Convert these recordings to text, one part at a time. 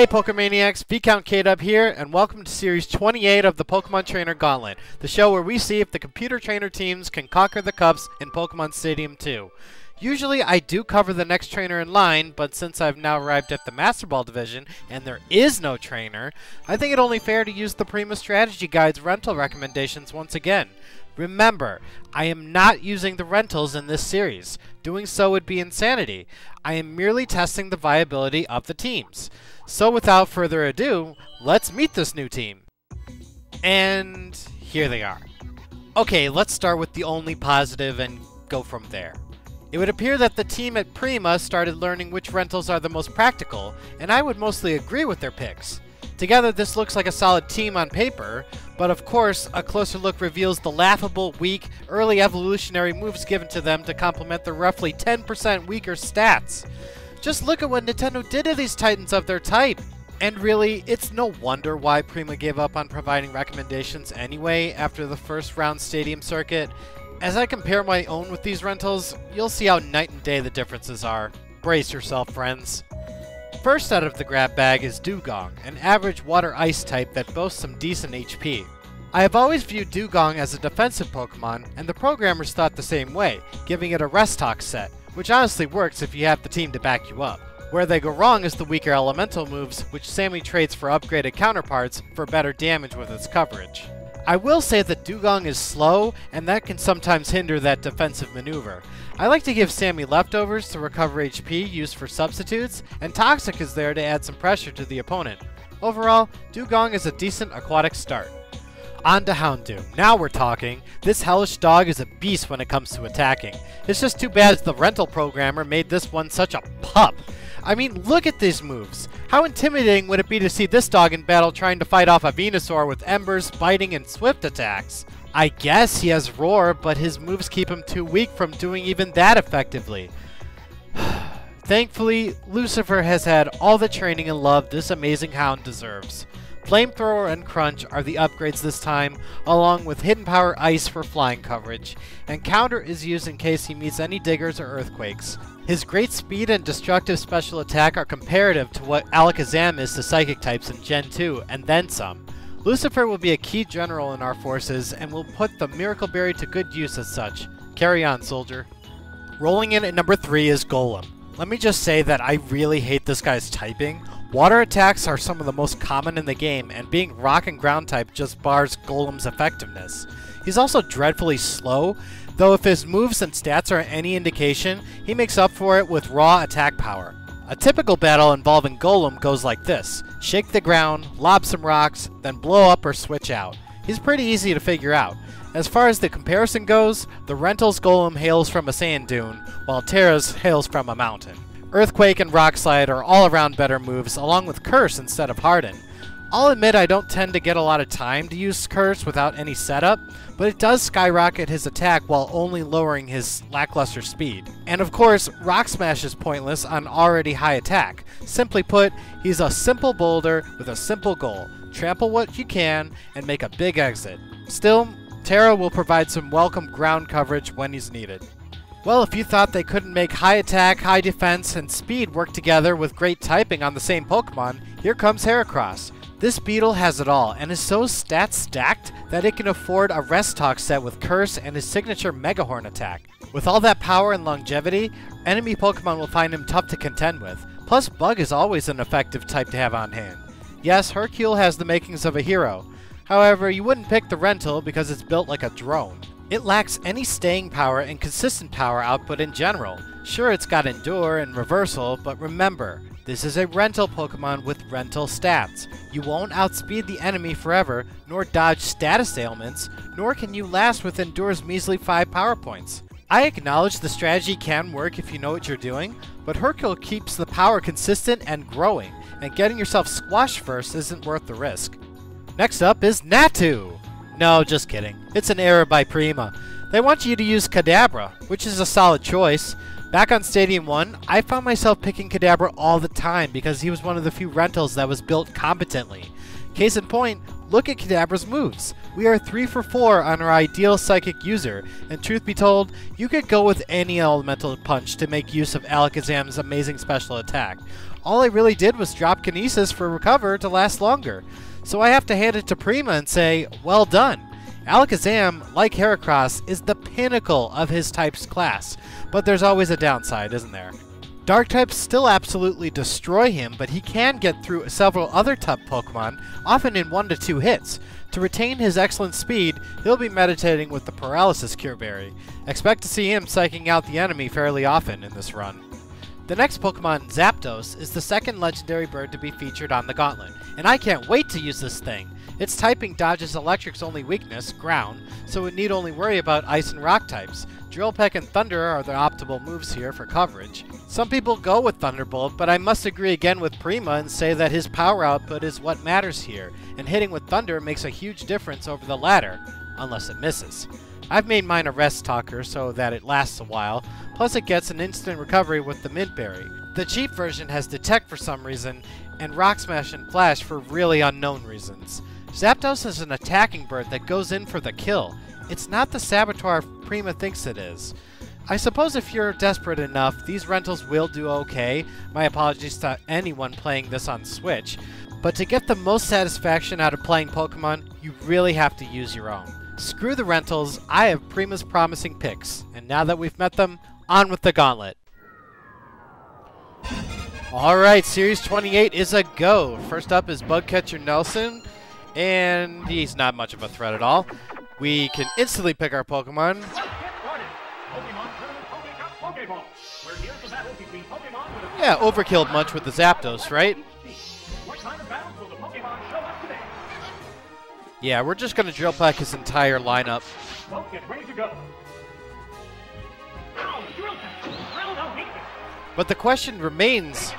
Hey Pokemaniacs, Viscount K-Dub here, and welcome to Series 28 of the Pokemon Trainer Gauntlet, the show where we see if the computer trainer teams can conquer the cups in Pokemon Stadium 2. Usually I do cover the next trainer in line, but since I've now arrived at the Master Ball division, and there is no trainer, I think it only fair to use the Prima Strategy Guide's rental recommendations once again. Remember, I am not using the rentals in this series. Doing so would be insanity. I am merely testing the viability of the teams. So without further ado, let's meet this new team. And here they are. Okay, let's start with the only positive and go from there. It would appear that the team at Prima started learning which rentals are the most practical, and I would mostly agree with their picks. Together, this looks like a solid team on paper, but of course, a closer look reveals the laughable, weak, early evolutionary moves given to them to complement their roughly 10% weaker stats. Just look at what Nintendo did to these titans of their type! And really, it's no wonder why Prima gave up on providing recommendations anyway after the first round stadium circuit. As I compare my own with these rentals, you'll see how night and day the differences are. Brace yourself, friends. First out of the grab bag is Dewgong, an average water-ice type that boasts some decent HP. I have always viewed Dewgong as a defensive Pokemon, and the programmers thought the same way, giving it a Restock set, which honestly works if you have the team to back you up. Where they go wrong is the weaker elemental moves, which Sammy trades for upgraded counterparts for better damage with its coverage. I will say that Dewgong is slow, and that can sometimes hinder that defensive maneuver. I like to give Sammy leftovers to recover HP used for substitutes, and Toxic is there to add some pressure to the opponent. Overall, Dewgong is a decent aquatic start. On to Houndoom. Now we're talking. This hellish dog is a beast when it comes to attacking. It's just too bad the rental programmer made this one such a pup. I mean, look at these moves. How intimidating would it be to see this dog in battle trying to fight off a Venusaur with Embers, Biting, and Swift attacks? I guess he has Roar, but his moves keep him too weak from doing even that effectively. Thankfully, Lucifer has had all the training and love this amazing hound deserves. Flamethrower and Crunch are the upgrades this time, along with Hidden Power Ice for flying coverage, and Counter is used in case he meets any Diggers or Earthquakes. His great speed and destructive special attack are comparative to what Alakazam is to Psychic types in Gen 2, and then some. Lucifer will be a key general in our forces, and will put the Miracle Berry to good use as such. Carry on, soldier. Rolling in at number 3 is Golem. Let me just say that I really hate this guy's typing. Water attacks are some of the most common in the game, and being rock and ground type just bars Golem's effectiveness. He's also dreadfully slow, though if his moves and stats are any indication, he makes up for it with raw attack power. A typical battle involving Golem goes like this: shake the ground, lob some rocks, then blow up or switch out. He's pretty easy to figure out. As far as the comparison goes, the Rental's Golem hails from a sand dune, while Terra's hails from a mountain. Earthquake and Rock Slide are all around better moves, along with Curse instead of Harden. I'll admit I don't tend to get a lot of time to use Curse without any setup, but it does skyrocket his attack while only lowering his lackluster speed. And of course, Rock Smash is pointless on already high attack. Simply put, he's a simple boulder with a simple goal: trample what you can and make a big exit. Still, Terra will provide some welcome ground coverage when he's needed. Well, if you thought they couldn't make high attack, high defense, and speed work together with great typing on the same Pokemon, here comes Heracross. This beetle has it all, and is so stat stacked that it can afford a Restock set with Curse and his signature Megahorn attack. With all that power and longevity, enemy Pokemon will find him tough to contend with. Plus, Bug is always an effective type to have on hand. Yes, Hercule has the makings of a hero. However, you wouldn't pick the rental because it's built like a drone. It lacks any staying power and consistent power output in general. Sure, it's got Endure and Reversal, but remember, this is a rental Pokemon with rental stats. You won't outspeed the enemy forever, nor dodge status ailments, nor can you last with Endure's measly 5 power points. I acknowledge the strategy can work if you know what you're doing, but Hercule keeps the power consistent and growing, and getting yourself squashed first isn't worth the risk. Next up is Natu! No, just kidding. It's an error by Prima. They want you to use Kadabra, which is a solid choice. Back on Stadium 1, I found myself picking Kadabra all the time because he was one of the few rentals that was built competently. Case in point, Look at Kadabra's moves. We are 3 for 4 on our ideal psychic user, and truth be told, you could go with any elemental punch to make use of Alakazam's amazing special attack. All I really did was drop Kinesis for Recover to last longer. So I have to hand it to Prima and say, well done. Alakazam, like Heracross, is the pinnacle of his type's class, but there's always a downside, isn't there? Dark types still absolutely destroy him, but he can get through several other tough Pokemon, often in 1 to 2 hits. To retain his excellent speed, he'll be meditating with the Paralysis Cure Berry. Expect to see him psyching out the enemy fairly often in this run. The next Pokemon, Zapdos, is the second legendary bird to be featured on the Gauntlet, and I can't wait to use this thing! Its typing dodges Electric's only weakness, Ground, so it need only worry about Ice and Rock types. Drill Peck and Thunder are the optimal moves here for coverage. Some people go with Thunderbolt, but I must agree again with Prima and say that his power output is what matters here, and hitting with Thunder makes a huge difference over the latter, unless it misses. I've made mine a rest talker so that it lasts a while, plus it gets an instant recovery with the Mint Berry. The cheap version has Detect for some reason, and Rock Smash and Flash for really unknown reasons. Zapdos is an attacking bird that goes in for the kill. It's not the Saboteur Prima thinks it is. I suppose if you're desperate enough, these rentals will do okay. My apologies to anyone playing this on Switch. But to get the most satisfaction out of playing Pokemon, you really have to use your own. Screw the rentals, I have Prima's promising picks. And now that we've met them, on with the Gauntlet. Alright, Series 28 is a go. First up is Bugcatcher Nelson, and he's not much of a threat at all. We can instantly pick our Pokemon. Yeah, overkilled much with the Zapdos, right? Yeah, we're just going to Drill Peck his entire lineup. But the question remains,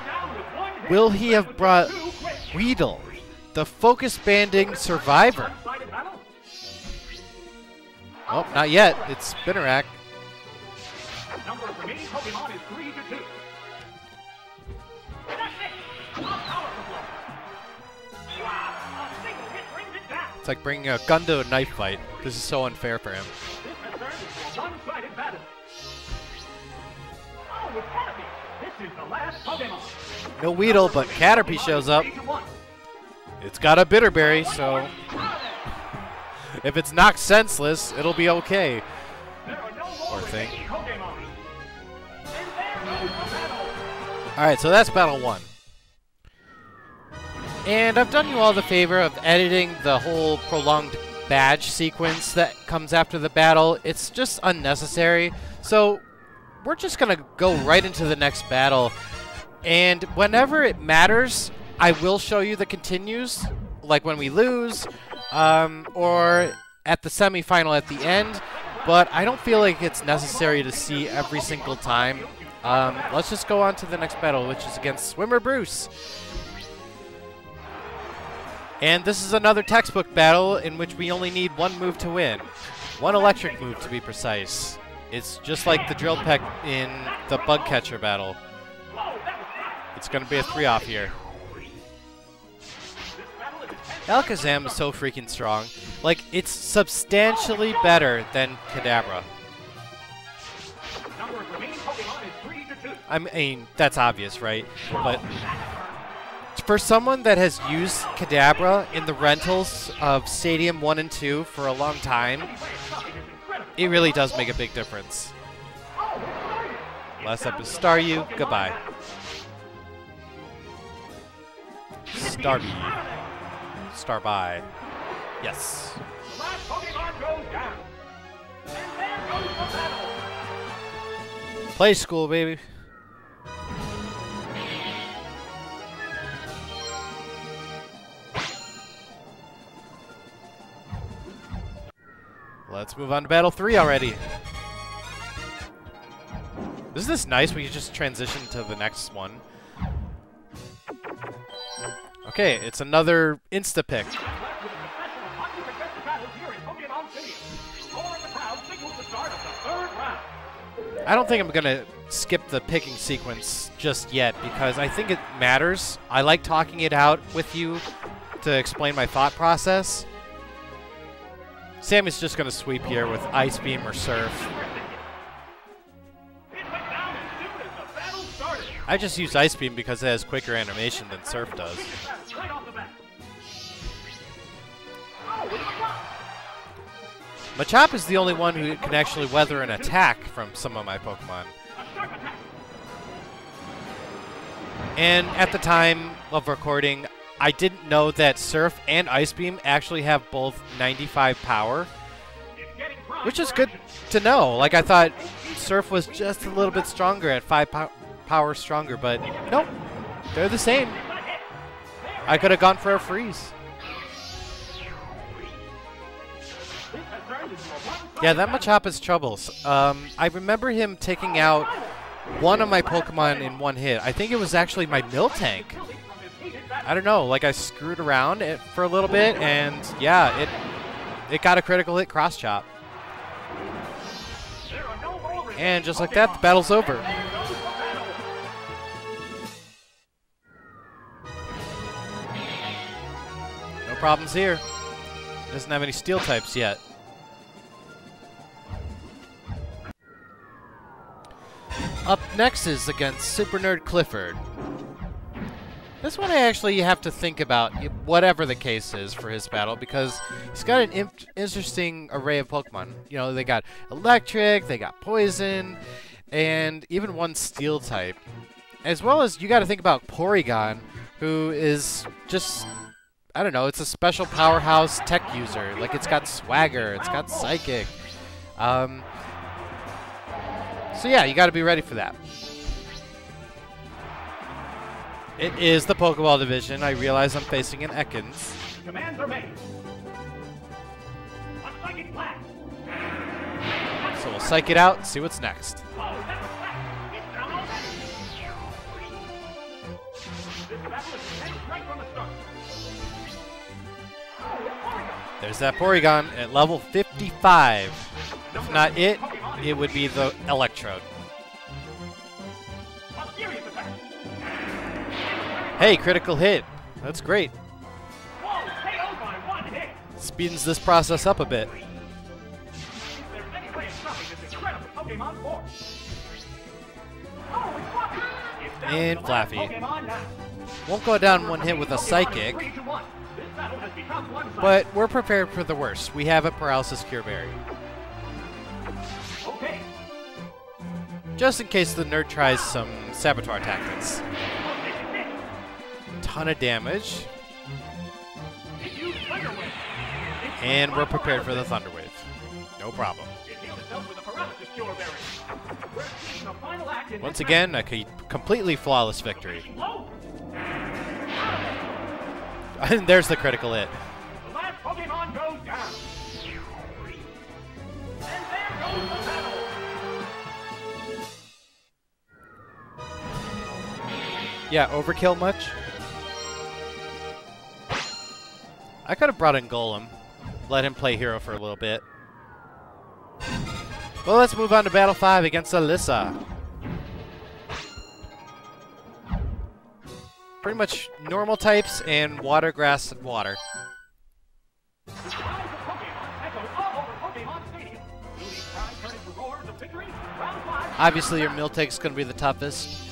will he have brought Weedle, the focus-banding survivor? Oh, not yet. It's Spinarak. It's like bringing a gun to a knife fight. This is so unfair for him. No Weedle, but Caterpie shows up. It's got a Bitterberry, so if it's knocked senseless, it'll be okay. Poor thing. Alright, so that's Battle 1. And I've done you all the favor of editing the whole prolonged badge sequence that comes after the battle. It's just unnecessary. So we're just going to go right into the next battle. And whenever it matters, I will show you the continues, like when we lose, or at the semifinal at the end. But I don't feel like it's necessary to see every single time. Let's just go on to the next battle, which is against Swimmer Bruce. And this is another textbook battle in which we only need one move to win. One electric move, to be precise. It's just like the Drill Peck in the Bugcatcher battle. It's going to be a 3-off here. Alakazam is so freaking strong. Like, it's substantially better than Kadabra. I mean, that's obvious, right? But for someone that has used Kadabra in the rentals of Stadium 1 and 2 for a long time, it really does make a big difference. Last up is Staryu. Goodbye. Starby. Starby. Yes. Play school, baby. Let's move on to Battle 3 already. Isn't this nice? We can just transition to the next one. Okay, it's another insta-pick. I don't think I'm going to skip the picking sequence just yet because I think it matters. I like talking it out with you to explain my thought process. Sammy's just going to sweep here with Ice Beam or Surf. I just use Ice Beam because it has quicker animation than Surf does. Machop is the only one who can actually weather an attack from some of my Pokemon. And at the time of recording, I didn't know that Surf and Ice Beam actually have both 95 power, which is good to know. Like, I thought Surf was just a little bit stronger at 5 power stronger, but nope, they're the same. I could have gone for a freeze. Yeah, that Machop is troubles. I remember him taking out one of my Pokemon in one hit. I think it was actually my Miltank. I don't know, like I screwed around it for a little bit, and yeah, it got a critical hit Cross Chop. And just like that, the battle's over. No problems here. Doesn't have any Steel types yet. Up next is against Super Nerd Clifford. This one I actually have to think about, whatever the case is for his battle, because he's got an interesting array of Pokemon. You know, they got Electric, they got Poison, and even one Steel type. As well as, you got to think about Porygon, who is just, I don't know, it's a special powerhouse tech user. Like, it's got Swagger, it's got Psychic. So yeah, you got to be ready for that. It is the Pokeball division. I realize I'm facing an Ekans. Commands are made. A Psychic Blast. So we'll psych it out and see what's next. Oh, that's a blast. It's down already. This battle is intense right from the start. There's that Porygon at level 55. If not it, it would be the Electrode. A serious attack. Hey, critical hit. That's great. Whoa, KO'd by one hit. Speeds this process up a bit. If there's any way of stopping this incredible Pokemon force. Oh, it's Flappy. It's down And to the last Flappy. Pokemon now. Won't go down one hit with a Psychic, 3-1. This battle has become one-sided. but we're prepared for the worst. We have a Paralysis Cure Berry. Okay. Just in case the nerd tries some Saboteur tactics. Ton of damage. And we're prepared for the Thunder Wave. No problem. Once again, a completely flawless victory. And there's the critical hit. The last Pokemon goes down. And there goes the battle. Yeah, overkill much? I could have brought in Golem. Let him play hero for a little bit. Well, let's move on to Battle 5 against Alyssa. Pretty much normal types and water, grass, and water. The cries of Pokemon echo all over Pokemon Stadium. Will these cries turn into roars of victory? Round 5. Obviously, your Miltank's going to be the toughest.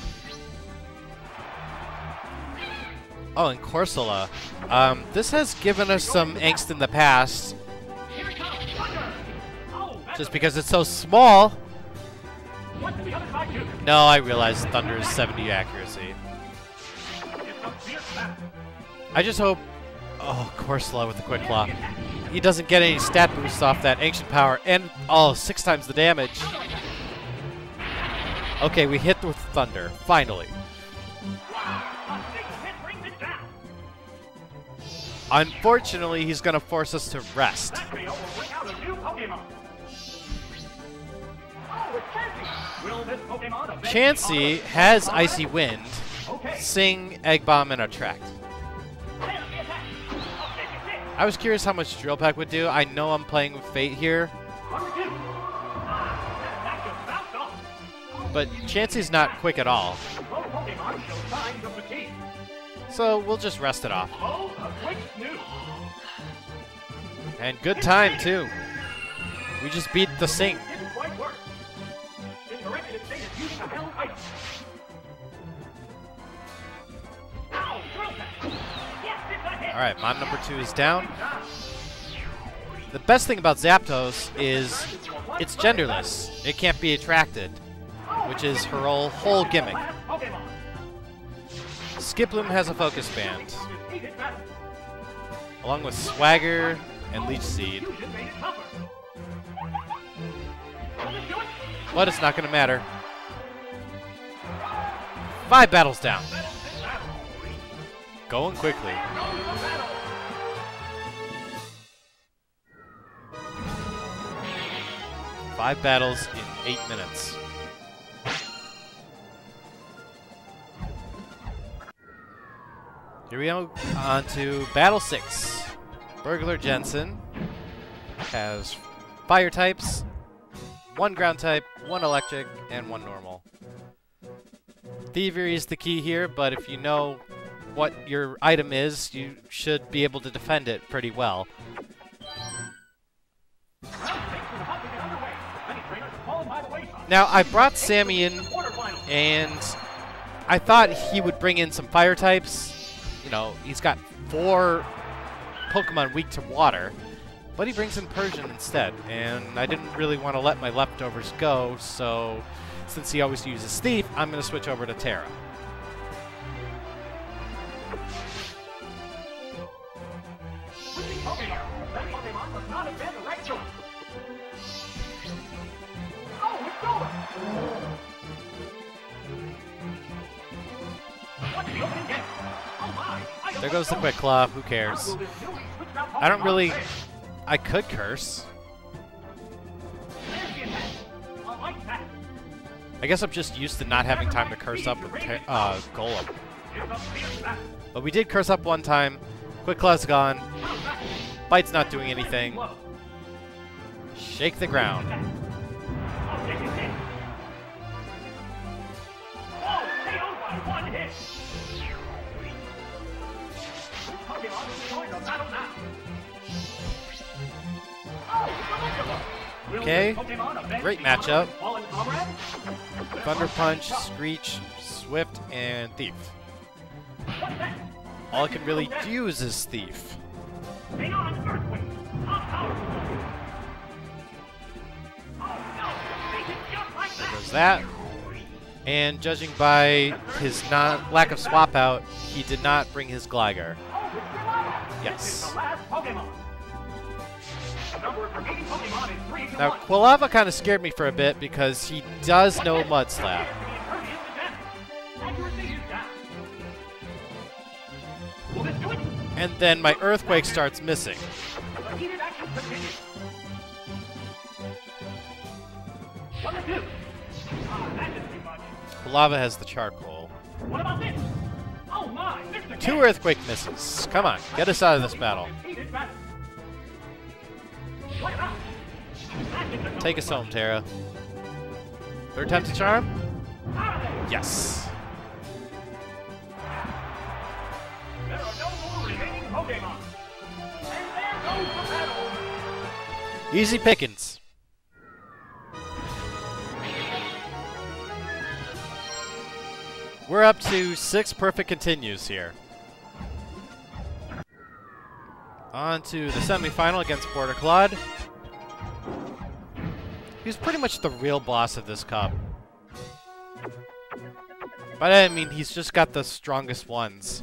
Oh, and Corsola. This has given us some angst in the past, Here it comes. Thunder. Oh, that's just because it's so small. what did the other side do? No, I realize Thunder is 70 accuracy. It's a fierce battle. I just hope... Oh, Corsola with the Quick Claw. He doesn't get any stat boosts off that Ancient Power, and, oh, 6 times the damage. Okay, we hit with Thunder, finally. A single hit brings it down. Unfortunately, he's going to force us to rest. That trio will bring out a new Pokemon. Oh, it's Chansey. Will this Pokemon avenge the Chansey honor of has the Icy Wind, Okay. Sing, Egg Bomb, and Attract. There's the attack. A vicious hit. I was curious how much Drill Peck would do. I know I'm playing with Fate here, Number 2. That just bounced off. but Chansey's not quick at all. Both Pokemon show signs of fatigue. So we'll just rest it off. Oh, a quick snooze. And good time, too. We just beat the Sing. Didn't quite work. Incorrect state is using a held item. Ow! Drill that. Yes, it's a hit. Alright, Mon number 2 is down. The best thing about Zapdos is it's genderless. It can't be attracted, which is her whole gimmick. Skiploom has a focus band, along with Swagger and Leech Seed. But it's not going to matter. 5 battles down. Going quickly. Five battles in 8 minutes. Here we go on to Battle 6. Burglar Jensen has fire types, 1 ground type, 1 electric, and 1 normal. Thievery is the key here, but if you know what your item is, you should be able to defend it pretty well. Now, I brought Sammy in, and I thought he would bring in some fire types. You know, he's got 4 Pokemon weak to water, but he brings in Persian instead, and I didn't really want to let my leftovers go, so since he always uses Thief, I'm going to switch over to Terra. There goes the Quick Claw, who cares? I don't really... I could curse. I guess I'm just used to not having time to curse up with Golem. But we did curse up one time. Quick Claw's gone. Bite's not doing anything. Shake the ground. Okay, great matchup. Thunder Punch, Screech, Swift, and Thief. All I can really use is Thief. There goes that. And judging by his lack of swap out, he did not bring his Gligar. Yes. Now, Quilava kind of scared me for a bit because he does know Mud Slap. And then my Earthquake starts missing. Quilava has the Charcoal. 2 Earthquake misses. Come on, get us out of this battle. Take us home, Terra. 3rd time's a charm? Yes. There are no more remaining Pokemon. And there goes the battle. Easy pickings. We're up to 6 perfect continues here. On to the semifinal against Border Claude. He's pretty much the real boss of this cup. But I mean, he's just got the strongest ones.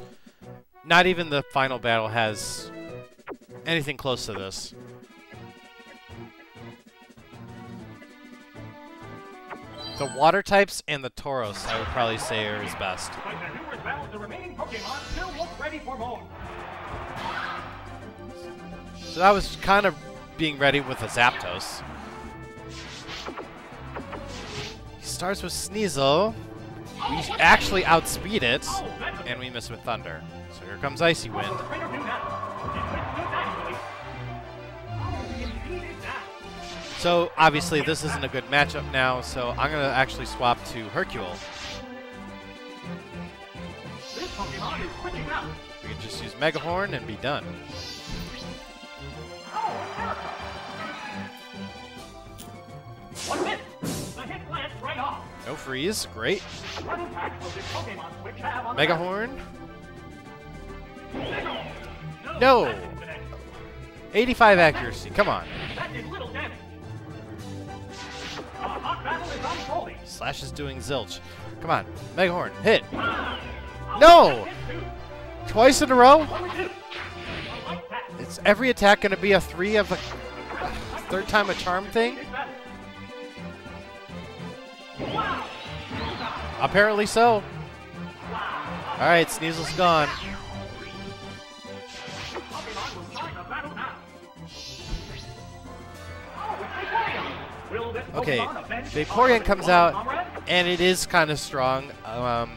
Not even the final battle has anything close to this. The water types and the Tauros, I would probably say, are his best. So that was kind of being ready with a Zapdos. He starts with Sneasel. We actually outspeed it, and we miss with Thunder. So here comes Icy Wind. So obviously this isn't a good matchup now, so I'm going to actually swap to Hercule. We can just use Mega Horn and be done. No freeze. Great. One impact will give Pokemon which have on Mega the Horn. back. No. That didn't connect. 85 accuracy. Come on. That did little damage. A hot battle is unfolding. Slash is doing zilch. Come on. Mega Horn. Hit. No! Twice in a row? Is every attack going to be a 3 of a third time a charm thing? Apparently so. Alright, Sneasel's gone. Okay, Vaporeon comes out, and it is kind of strong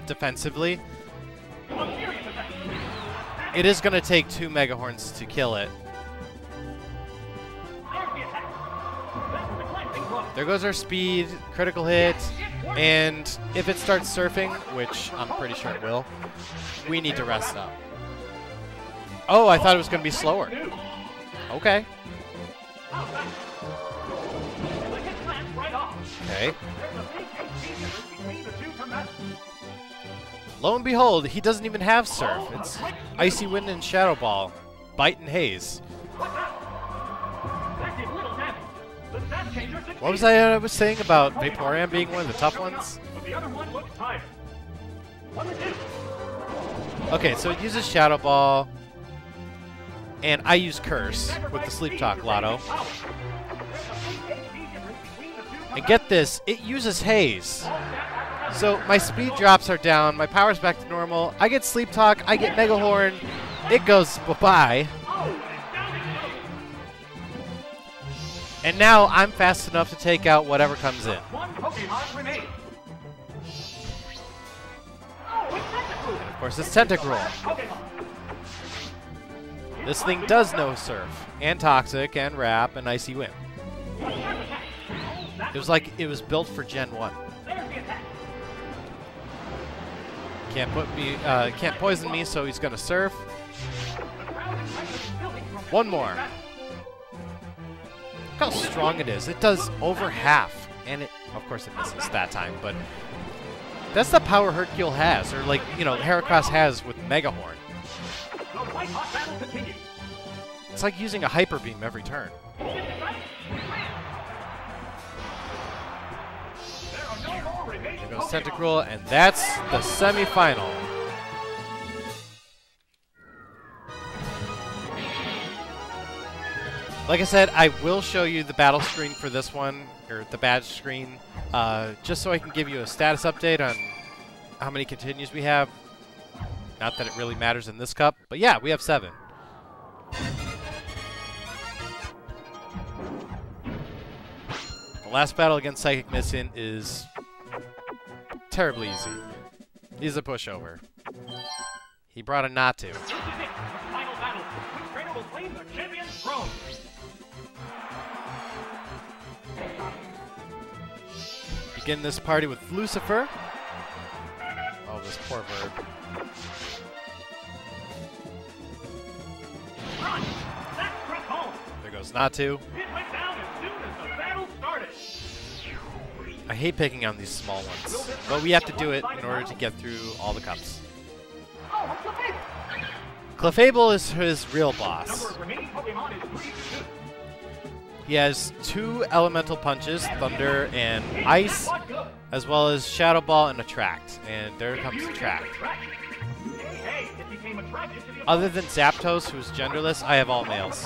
defensively. It is going to take 2 Mega Horns to kill it. There goes our speed, critical hit, and if it starts surfing, which I'm pretty sure it will, we need to rest up. Oh, I thought it was going to be slower. Okay. Okay. Lo and behold, he doesn't even have Surf. It's Icy Wind and Shadow Ball. Bite and Haze. What was I saying about Vaporeon being one of the tough ones? Okay, so it uses Shadow Ball, and I use Curse with the Sleep Talk Lotto. And get this, it uses Haze. So my speed drops are down, my power's back to normal, I get Sleep Talk, I get Mega Horn, it goes bye-bye. And now I'm fast enough to take out whatever comes in. And of course it's Tentacruel. This thing does know Surf, and Toxic, and Wrap, and Icy Wind. It was like it was built for Gen 1. Can't poison me, so he's gonna Surf. One more. Look how strong it is. It does over half, and it, of course, it misses that time. But that's the power Hercule has, or like Heracross has with Mega Horn. It's like using a Hyper Beam every turn. There goes Tentacruel, and that's the semifinal. Like I said, I will show you the battle screen for this one, or the badge screen, just so I can give you a status update on how many continues we have. Not that it really matters in this cup, but yeah, we have 7. The last battle against Psychic Missing is terribly easy. He's a pushover. He brought a Natu. Final battle. Which trainer will claim the champion's throne? Begin this party with Lucifer. Oh, this poor Verb. There goes Natu. It went down as soon as the battle started. I hate picking on these small ones, but we have to do it in order to get through all the cups. Clefable is his real boss. Number of remaining Pokemon is 3 to 2. He has 2 elemental punches, Thunder and Ice, as well as Shadow Ball and Attract. And there comes Attract. Other than Zapdos, who's genderless, I have all males.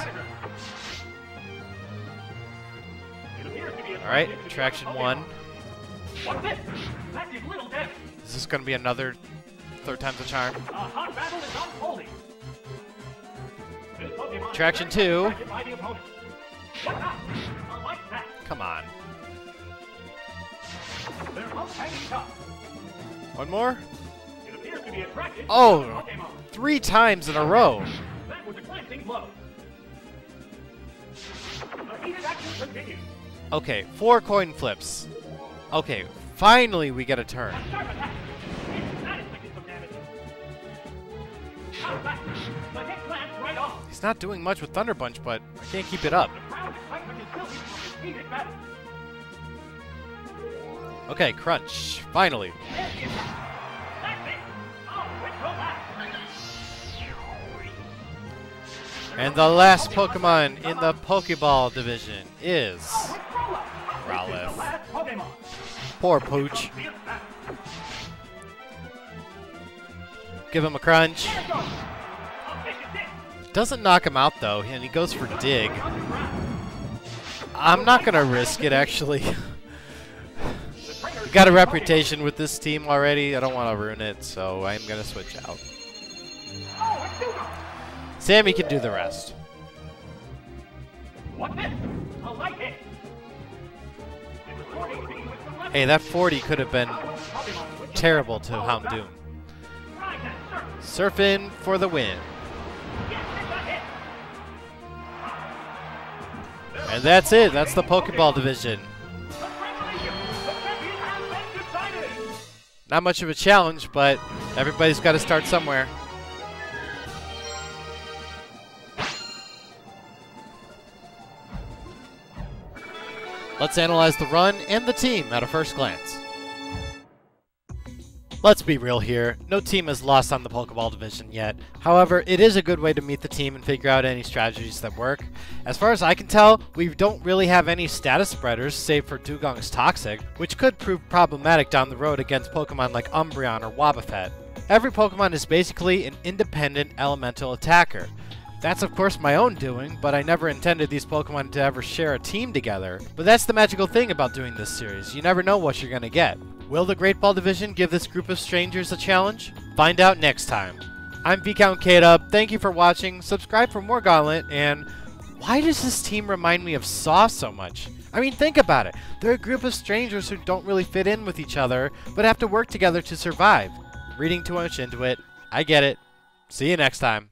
Alright, Attraction 1. Is this going to be another 3rd time's a charm? Attraction 2. Come on. One more? Oh, 3 times in a row. Okay, 4 coin flips. Okay, finally we get a turn. He's not doing much with Thunder Punch, but I can't keep it up. Okay, Crunch. Finally. That's it. Oh, quick go back. And the last Pokemon in the Pokeball division is Oh, it's Growlithe. Growlithe. This is the last Pokemon. poor Pooch. See it back. Give him a Crunch. There it goes. Oh, this is it. Doesn't knock him out though, and he goes for Dig. On the ground. I'm not gonna risk it actually. The trainer's Got a Pokemon. reputation with this team already. I don't want to ruin it, so I'm gonna switch out. Oh, it's Dewgong. Sammy can do the rest. What's this? A light hit. It was 40 feet with the left. Hey, that 40 could have been Pokemon with the terrible to left. Houndoom. Right, that's surf. Surfing for the win. Yes, it's a hit. And that's it. That's the Pokeball division. Congratulations. The champion has been decided. Not much of a challenge, but everybody's got to start somewhere. Let's analyze the run and the team at a first glance. Let's be real here, no team has lost on the Pokeball division yet. However, it is a good way to meet the team and figure out any strategies that work. As far as I can tell, we don't really have any status spreaders save for Dewgong's Toxic, which could prove problematic down the road against Pokemon like Umbreon or Wobbuffet. Every Pokemon is basically an independent elemental attacker. That's of course my own doing, but I never intended these Pokemon to ever share a team together. But that's the magical thing about doing this series, you never know what you're gonna get. Will the Great Ball Division give this group of strangers a challenge? Find out next time. I'm Viscount K-Dub, thank you for watching, subscribe for more Gauntlet, and why does this team remind me of Saw so much? I mean, think about it. They're a group of strangers who don't really fit in with each other, but have to work together to survive. Reading too much into it, I get it. See you next time.